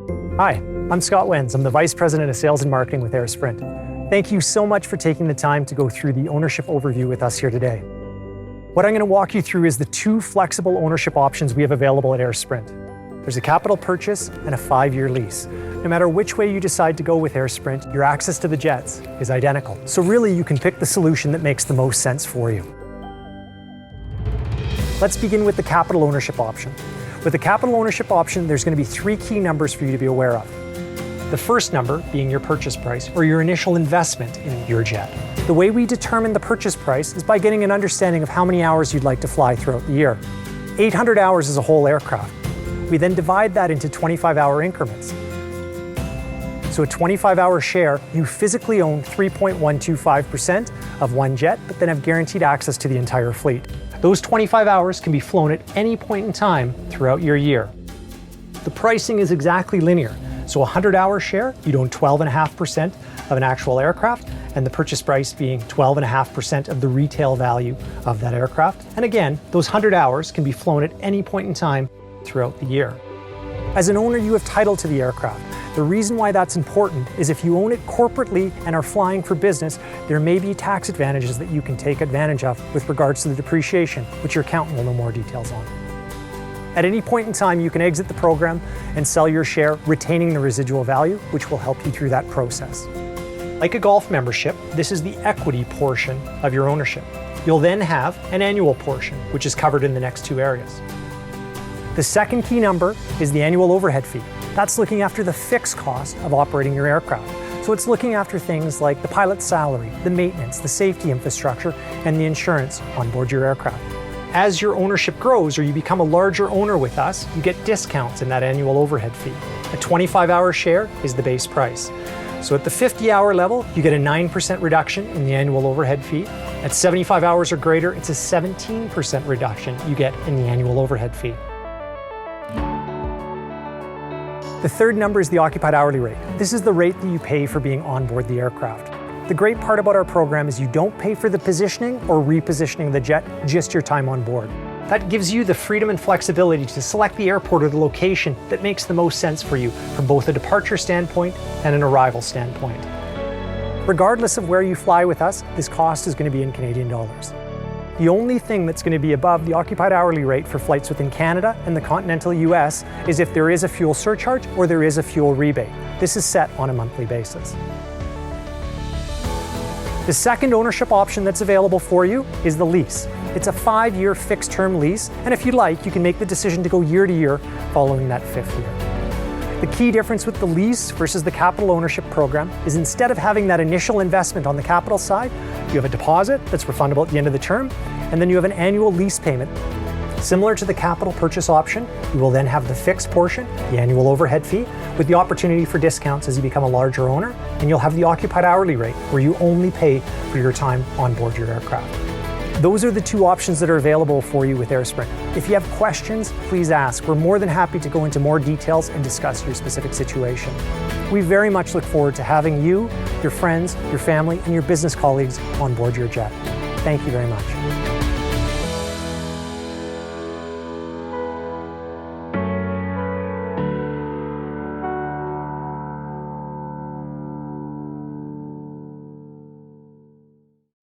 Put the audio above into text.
Hi, I'm Scott Wenz. I'm the Vice President of Sales and Marketing with AirSprint. Thank you so much for taking the time to go through the ownership overview with us here today. What I'm going to walk you through is the two flexible ownership options we have available at AirSprint. There's a capital purchase and a 5-year lease. No matter which way you decide to go with AirSprint, your access to the jets is identical. So really, you can pick the solution that makes the most sense for you. Let's begin with the capital ownership option. With the capital ownership option, there's going to be 3 key numbers for you to be aware of. The first number being your purchase price, or your initial investment in your jet. The way we determine the purchase price is by getting an understanding of how many hours you'd like to fly throughout the year. 800 hours is a whole aircraft. We then divide that into 25-hour increments. So a 25-hour share, you physically own 3.125% of one jet, but then have guaranteed access to the entire fleet. Those 25 hours can be flown at any point in time throughout your year. The pricing is exactly linear. So a 100-hour share, you'd own 12.5% of an actual aircraft, and the purchase price being 12.5% of the retail value of that aircraft. And again, those 100 hours can be flown at any point in time throughout the year. As an owner, you have title to the aircraft. The reason why that's important is if you own it corporately and are flying for business, there may be tax advantages that you can take advantage of with regards to the depreciation, which your accountant will know more details on. At any point in time, you can exit the program and sell your share, retaining the residual value, which will help you through that process. Like a golf membership, this is the equity portion of your ownership. You'll then have an annual portion, which is covered in the next 2 areas. The second key number is the annual overhead fee. That's looking after the fixed cost of operating your aircraft. So it's looking after things like the pilot's salary, the maintenance, the safety infrastructure, and the insurance on board your aircraft. As your ownership grows or you become a larger owner with us, you get discounts in that annual overhead fee. A 25-hour share is the base price. So at the 50-hour level, you get a 9% reduction in the annual overhead fee. At 75 hours or greater, it's a 17% reduction you get in the annual overhead fee. The third number is the occupied hourly rate. This is the rate that you pay for being on board the aircraft. The great part about our program is you don't pay for the positioning or repositioning of the jet, just your time on board. That gives you the freedom and flexibility to select the airport or the location that makes the most sense for you from both a departure standpoint and an arrival standpoint. Regardless of where you fly with us, this cost is going to be in Canadian dollars. The only thing that's going to be above the occupied hourly rate for flights within Canada and the continental US is if there is a fuel surcharge or there is a fuel rebate. This is set on a monthly basis. The second ownership option that's available for you is the lease. It's a 5-year fixed-term lease, and if you'd like, you can make the decision to go year to year following that 5th year. The key difference with the lease versus the capital ownership program is instead of having that initial investment on the capital side, you have a deposit that's refundable at the end of the term, and then you have an annual lease payment. Similar to the capital purchase option, you will then have the fixed portion, the annual overhead fee, with the opportunity for discounts as you become a larger owner, and you'll have the occupied hourly rate, where you only pay for your time on board your aircraft. Those are the 2 options that are available for you with AirSprint. If you have questions, please ask. We're more than happy to go into more details and discuss your specific situation. We very much look forward to having you, your friends, your family, and your business colleagues on board your jet. Thank you very much.